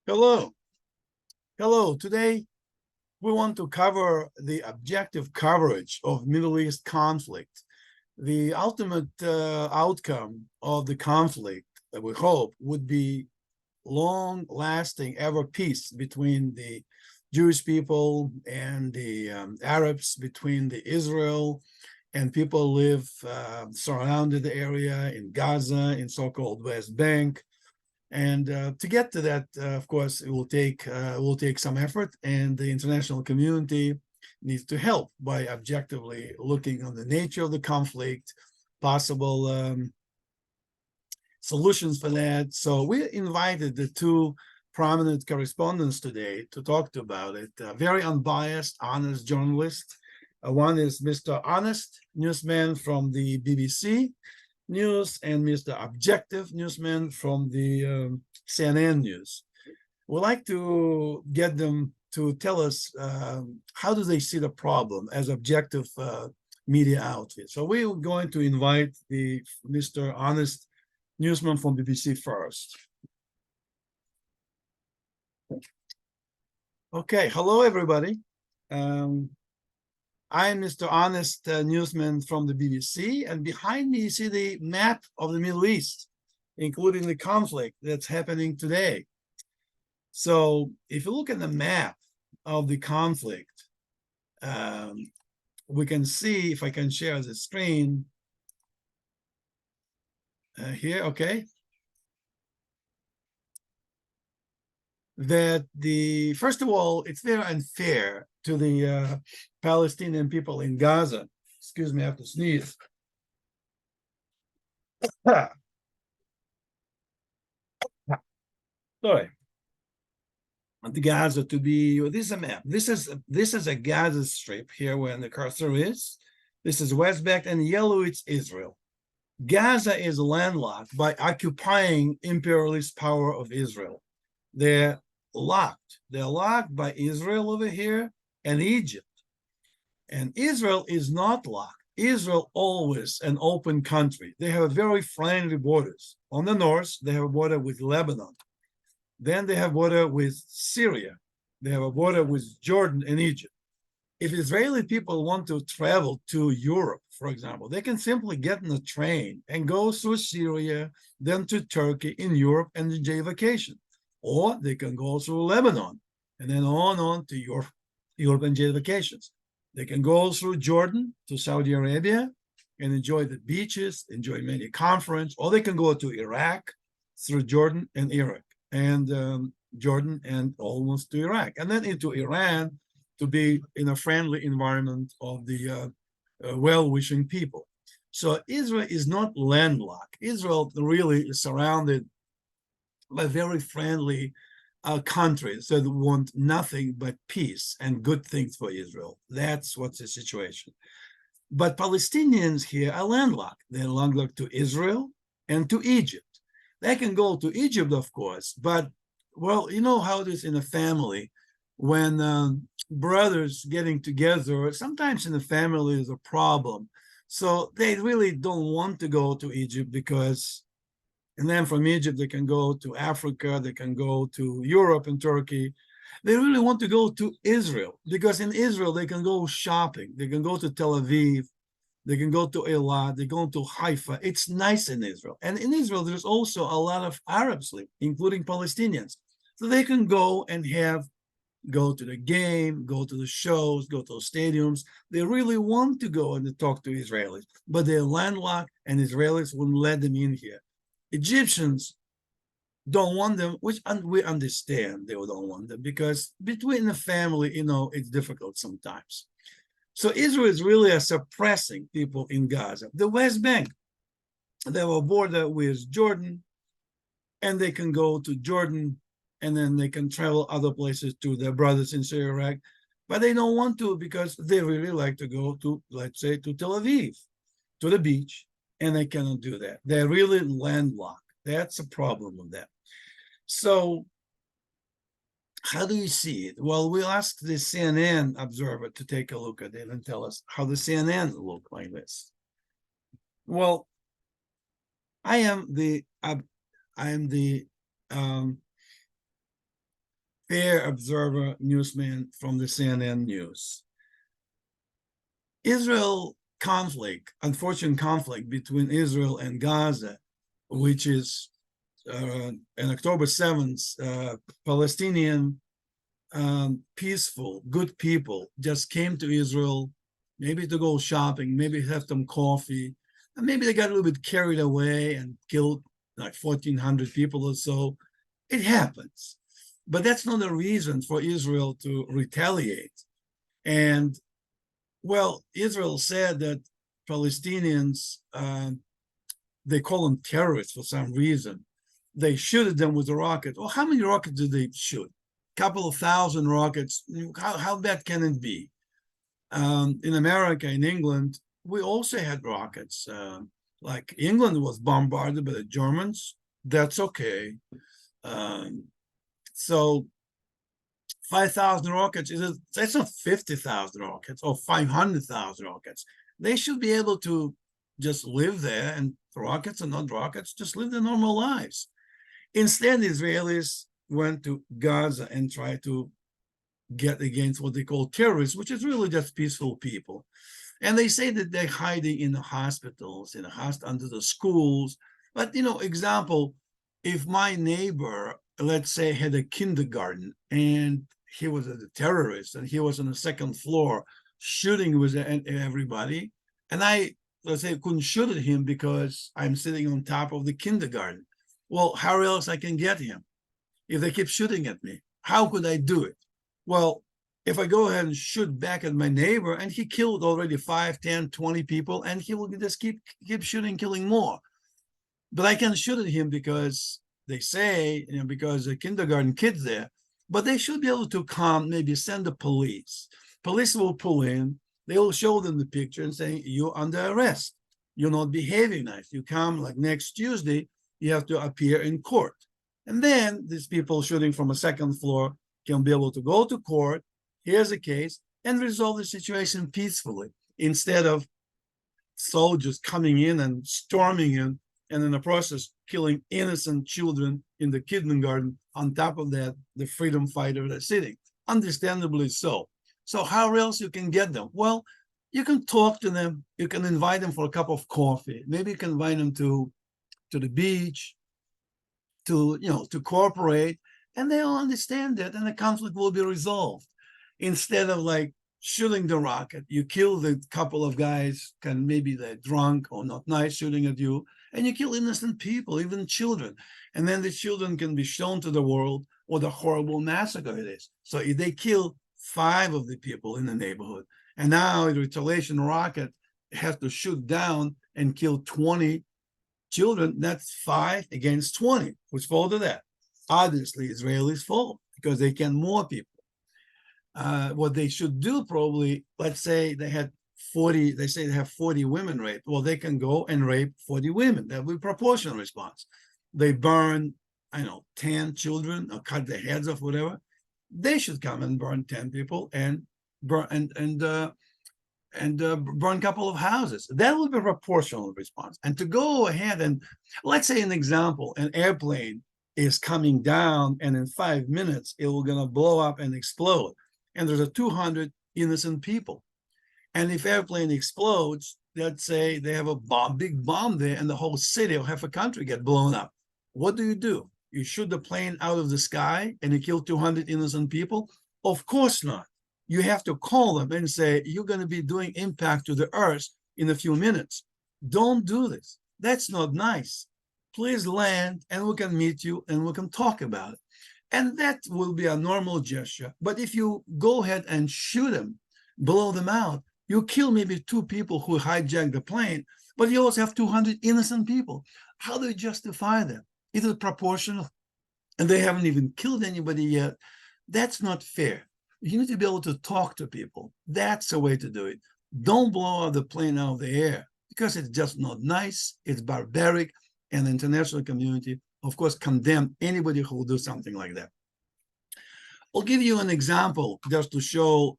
Hello. Hello. Today, we want to cover the objective coverage of Middle East conflict. The ultimate outcome of the conflict that we hope would be long-lasting ever peace between the Jewish people and the Arabs, between the Israel and people live surrounded the area in Gaza, in so-called West Bank. And to get to that, of course, it will take some effort, and the international community needs to help by objectively looking on the nature of the conflict, possible solutions for that. So we invited the two prominent correspondents today to talk about it. Very unbiased, honest journalists. One is Mr. Honest Newsman from the BBC News and Mr. Objective Newsman from the CNN News. We'd like to get them to tell us how do they see the problem as objective media outfit. So we're going to invite the Mr. Honest Newsman from BBC first. Okay, hello everybody. I'm Mr. Honest Newsman from the BBC, and behind me you see the map of the Middle East, including the conflict that's happening today. So if you look at the map of the conflict, we can see, if I can share the screen here, okay, that first of all, it's very unfair to the Palestinian people in Gaza. Excuse me, I have to sneeze. Sorry. The Gaza to be, this is a map. This is a Gaza strip here where the cursor is. This is West Bank, and yellow it's Israel. Gaza is landlocked by occupying imperialist power of Israel. They're locked. They're locked by Israel over here and Egypt. And Israel is not locked. Israel always an open country. They have very friendly borders. On the north, they have a border with Lebanon. Then they have a border with Syria. They have a border with Jordan and Egypt. If Israeli people want to travel to Europe, for example, they can simply get on a train and go through Syria, then to Turkey in Europe and enjoy vacation. Or they can go through Lebanon and then on to Europe and enjoy vacations. They can go through Jordan to Saudi Arabia and enjoy the beaches, enjoy many conferences, or they can go to Iraq through Jordan and Iraq and Jordan and almost to Iraq, and then into Iran to be in a friendly environment of the well-wishing people. So Israel is not landlocked. Israel really is surrounded by very friendly countries that want nothing but peace and good things for Israel. That's what's the situation. But Palestinians here are landlocked. They're landlocked to Israel and to Egypt. They can go to Egypt, of course, but, well, you know how it is in a family when brothers getting together, sometimes in the family is a problem. So they really don't want to go to Egypt because, and then from Egypt, they can go to Africa, they can go to Europe and Turkey. They really want to go to Israel because in Israel, they can go shopping. They can go to Tel Aviv. They can go to Eilat, they go to Haifa. It's nice in Israel. And in Israel, there's also a lot of Arabs live, including Palestinians. So they can go and go to the game, go to the shows, go to the stadiums. They really want to go and talk to Israelis, but they're landlocked and Israelis wouldn't let them in here. Egyptians don't want them, which we understand they don't want them because between the family, it's difficult sometimes. So Israel is really suppressing people in Gaza. The West Bank, they have a border with Jordan, and they can go to Jordan, and then they can travel other places to their brothers in Syria, Iraq. But they don't want to because they really like to go to, let's say, to Tel Aviv, to the beach, and they cannot do that. They're really landlocked. That's a problem with that. So how do you see it? Well, we'll ask the CNN observer to take a look at it and tell us how the CNN look like this. Well, I am the fair observer newsman from the CNN News. Israel conflict, unfortunate conflict between Israel and Gaza, which is on October 7th, Palestinian peaceful, good people just came to Israel, maybe to go shopping, maybe have some coffee, and maybe they got a little bit carried away and killed like 1,400 people or so. It happens. But that's not a reason for Israel to retaliate. And well, Israel said that Palestinians, they call them terrorists for some reason. They shoot at them with a rocket. Well, how many rockets did they shoot? A couple of thousand rockets. How bad can it be? In America, in England, we also had rockets. Like England was bombarded by the Germans. That's okay. So 5,000 rockets, that's not 50,000 rockets or 500,000 rockets. They should be able to just live there, and rockets and not rockets, just live their normal lives. Instead, the Israelis went to Gaza and tried to get against what they call terrorists, which is really just peaceful people. And they say that they're hiding in the hospitals, under the schools. But, example, if my neighbor, let's say, had a kindergarten and he was a terrorist and he was on the second floor shooting with everybody, and I, let's say, couldn't shoot at him because I'm sitting on top of the kindergarten. Well, how else I can get him if they keep shooting at me? How could I do it? Well, if I go ahead and shoot back at my neighbor, and he killed already 5, 10, 20 people, and he will just keep shooting, killing more. But I can shoot at him because they say, because the kindergarten kids there, but they should be able to come, maybe send the police. Police will pull in, they will show them the picture and say, you're under arrest. You're not behaving nice. You come like next Tuesday, you have to appear in court. And then these people shooting from a second floor can be able to go to court, here's a case, and resolve the situation peacefully, instead of soldiers coming in and storming in, and in the process killing innocent children in the kindergarten. On top of that, the freedom fighters are sitting, understandably so. So how else you can get them? Well, you can talk to them, you can invite them for a cup of coffee, maybe you can invite them to the beach, to cooperate, and they'll understand that, and the conflict will be resolved. Instead of like shooting the rocket, you kill the couple of guys, maybe they're drunk or not nice, shooting at you, and you kill innocent people, even children. And then the children can be shown to the world what a horrible massacre it is. So if they kill 5 of the people in the neighborhood, and now the retaliation rocket has to shoot down and kill 20 children, that's 5 against 20. Who's fault of that? Obviously, Israelis' fault, because they can more people. What they should do, probably, let's say they had 40, they say they have 40 women raped. Well, they can go and rape 40 women. That would be a proportional response. They burn, 10 children or cut their heads off, whatever. They should come and burn 10 people and burn burn a couple of houses. That would be a proportional response. And to go ahead and, let's say an example, an airplane is coming down and in 5 minutes, it will gonna blow up and explode. And there's 200 innocent people. And if airplane explodes, let's say they have a big bomb there, and the whole city or half a country get blown up. What do? You shoot the plane out of the sky and you kill 200 innocent people? Of course not. You have to call them and say, you're going to be doing impact to the earth in a few minutes. Don't do this. That's not nice. Please land and we can meet you and we can talk about it. And that will be a normal gesture. But if you go ahead and shoot them, blow them out, you kill maybe 2 people who hijacked the plane, but you also have 200 innocent people. How do you justify that? Is it proportional? And they haven't even killed anybody yet. That's not fair. You need to be able to talk to people. That's the way to do it. Don't blow out the plane out of the air, because it's just not nice. It's barbaric, and the international community, of course, condemn anybody who will do something like that. I'll give you an example just to show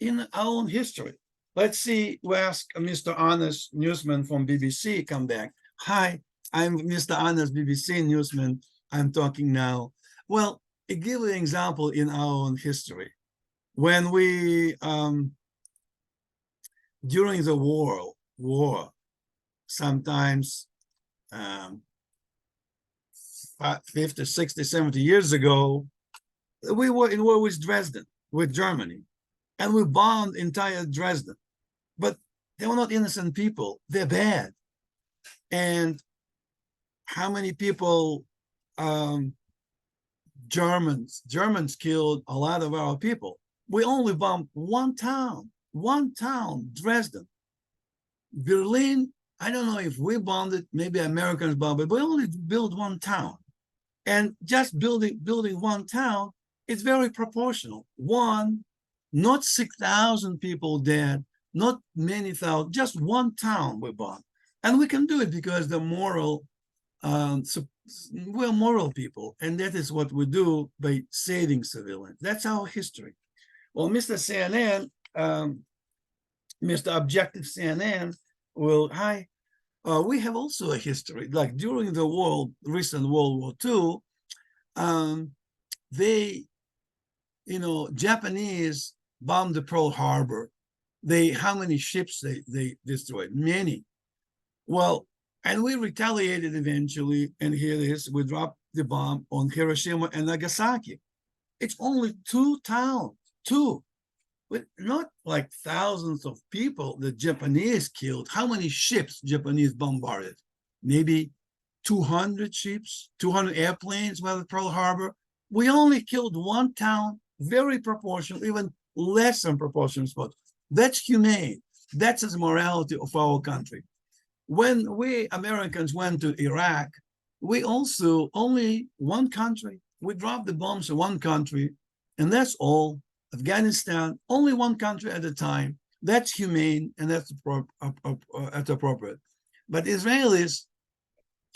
in our own history. Let's see, we ask Mr. Honest Newsman from BBC come back. Hi, I'm Mr. Honest BBC Newsman. I'm talking now. Well, give you an example in our own history. When we, during the war, sometimes 50, 60, 70 years ago, we were in war with Dresden, with Germany, and we bombed entire Dresden. But they were not innocent people. They're bad. And how many people, Germans killed a lot of our people. We only bombed one town, Dresden. Berlin, I don't know if we bombed it, maybe Americans bombed it, but we only built one town. And just building one town, it's very proportional. One, not 6,000 people dead, not many thousand, just one town we bombed. And we can do it because the moral, we're moral people, and that is what we do by saving civilians. That's our history. Well, Mr. CNN, Mr. Objective CNN will, we have also a history. Like during the recent World War II, they, Japanese bombed the Pearl Harbor. How many ships they destroyed? Many. Well, and we retaliated eventually, and here it is, we dropped the bomb on Hiroshima and Nagasaki. It's only 2 towns, but not like thousands of people the Japanese killed. How many ships Japanese bombarded? Maybe 200 ships, 200 airplanes while at Pearl Harbor. We only killed 1 town, very proportional, even less than proportional spot. That's humane. That's the morality of our country. When we Americans went to Iraq, we also only 1 country. We dropped the bombs in 1 country, and that's all. Afghanistan, only 1 country at a time. That's humane, and that's appropriate. But Israelis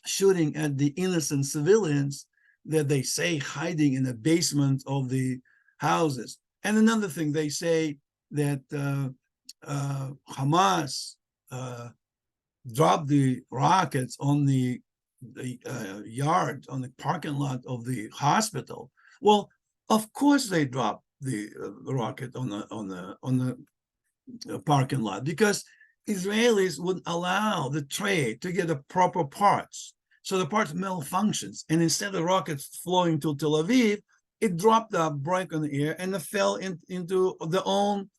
shooting at the innocent civilians that they say hiding in the basement of the houses. And another thing, they say that Hamas dropped the rockets on the yard, on the parking lot of the hospital. Well, of course they dropped the rocket on the parking lot, because Israelis would allow the trade to get the proper parts. So the parts malfunctions, and instead of rockets flowing to Tel Aviv, it dropped a break on the air and it fell into their own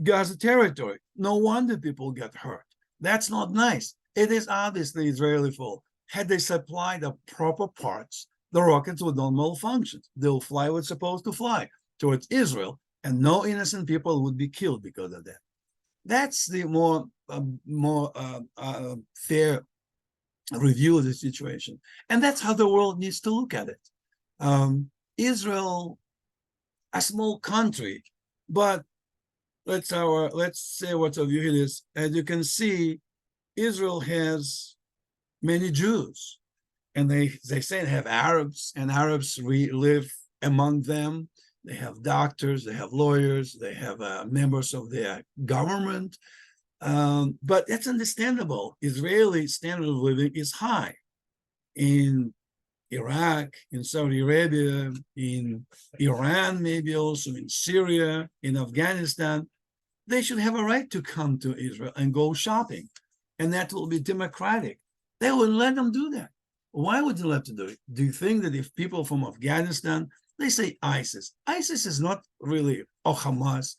Gaza territory. No wonder people get hurt. That's not nice. It is obviously Israeli fault. Had they supplied the proper parts, the rockets would not malfunction. They'll fly what's supposed to fly towards Israel, and no innocent people would be killed because of that. That's the more fair review of the situation. And that's how the world needs to look at it. Israel, a small country, but let's say what our view it is. As you can see, Israel has many Jews, and they say they have Arabs, and Arabs live among them. They have doctors, they have lawyers, they have members of their government. But that's understandable. Israeli standard of living is high. In Iraq, in Saudi Arabia, in Iran, maybe also in Syria, in Afghanistan, they should have a right to come to Israel and go shopping. And that will be democratic. They wouldn't let them do that. Why would they let them do it? Do you think that if people from Afghanistan, they say ISIS is not really, or Hamas,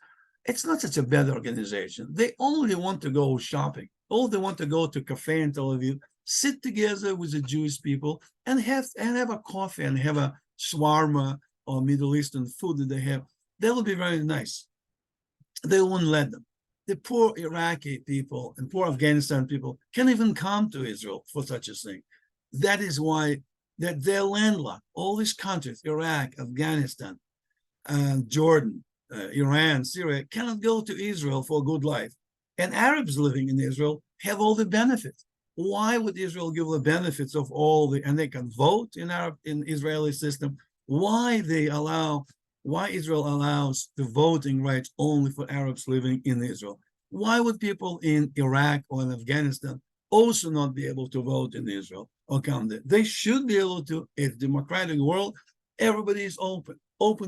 it's not such a bad organization. They only want to go shopping. All they want to go to a cafe in Tel Aviv, sit together with the Jewish people and have a coffee and have a shawarma or Middle Eastern food that they have. That would be very nice. They wouldn't let them. The poor Iraqi people and poor Afghanistan people can't even come to Israel for such a thing. That is why that they're landlocked. All these countries, Iraq, Afghanistan, Jordan, Iran, Syria, cannot go to Israel for a good life. And Arabs living in Israel have all the benefits. Why would Israel give the benefits of and they can vote in Israeli system? Why Israel allows the voting rights only for Arabs living in Israel? Why would people in Iraq or in Afghanistan also not be able to vote in Israel or come there? They should be able to. It's a democratic world. Everybody is open,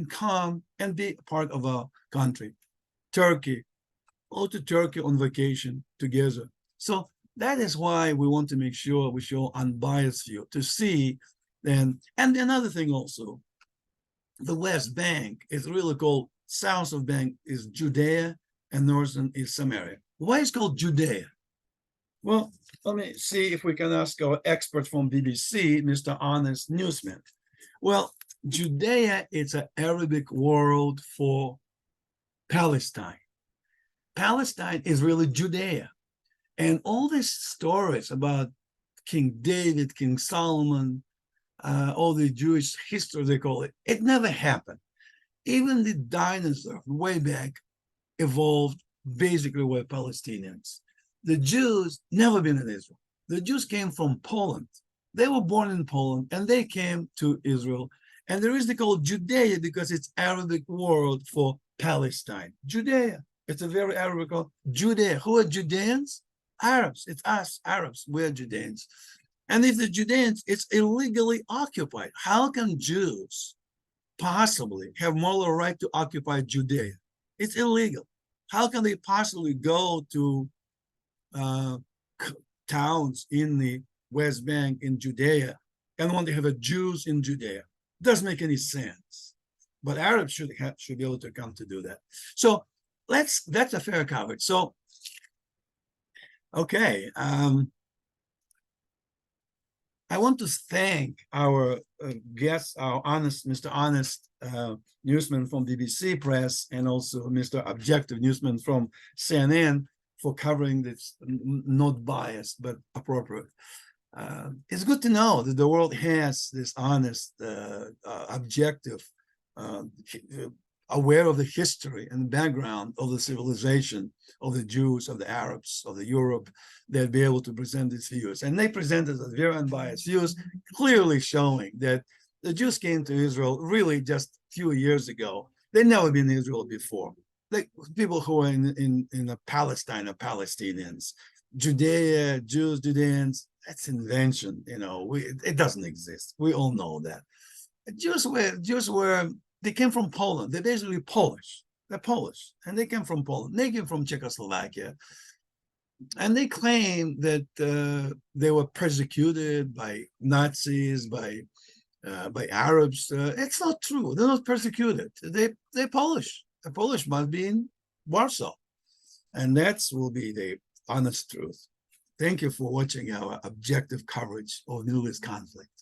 calm, and be a part of a country. Turkey, go to Turkey on vacation together. So that is why we want to make sure we show unbiased view to see. And another thing also, the West Bank is really called, south of Bank is Judea and northern is Samaria. Why is it called Judea? Well, let me see if we can ask our expert from BBC, Mr. Honest Newsman. Well, Judea is an Arabic word for Palestine. Palestine is really Judea. And all these stories about King David, King Solomon, all the Jewish history, they call it, it never happened. Even the dinosaurs way back evolved basically were Palestinians. The Jews never been in Israel. The Jews came from Poland. They were born in Poland and they came to Israel. And the reason they call it Judea because it's Arabic word for Palestine. Judea. It's a very Arabic word. Judea. Who are Judeans? Arabs. It's us, Arabs. We're Judeans. And if the Judeans, it's illegally occupied. How can Jews possibly have moral right to occupy Judea? It's illegal. How can they possibly go to towns in the West Bank in Judea and want to have a Jews in Judea? Doesn't make any sense. But Arabs should be able to come to do that. So that's a fair coverage. So okay, I want to thank our guest, our Mr. Honest Newsman from BBC Press, and also Mr. Objective Newsman from CNN for covering this, not biased, but appropriate. It's good to know that the world has this honest, objective, aware of the history and background of the civilization of the Jews, of the Arabs, of the Europe, they'll be able to present these views. And they presented as very unbiased views, clearly showing that the Jews came to Israel really just a few years ago. They'd never been in Israel before. Like people who are in Palestine are Palestinians. Judea, Jews, Judeans, that's invention, it doesn't exist. We all know that. Jews were, they came from Poland. They're basically Polish. They're Polish, and they came from Poland. They came from Czechoslovakia. And they claim that they were persecuted by Nazis, by Arabs. It's not true. They're not persecuted. They're Polish. The Polish must be in Warsaw. And that will be the honest truth. Thank you for watching our objective coverage of Middle East conflict.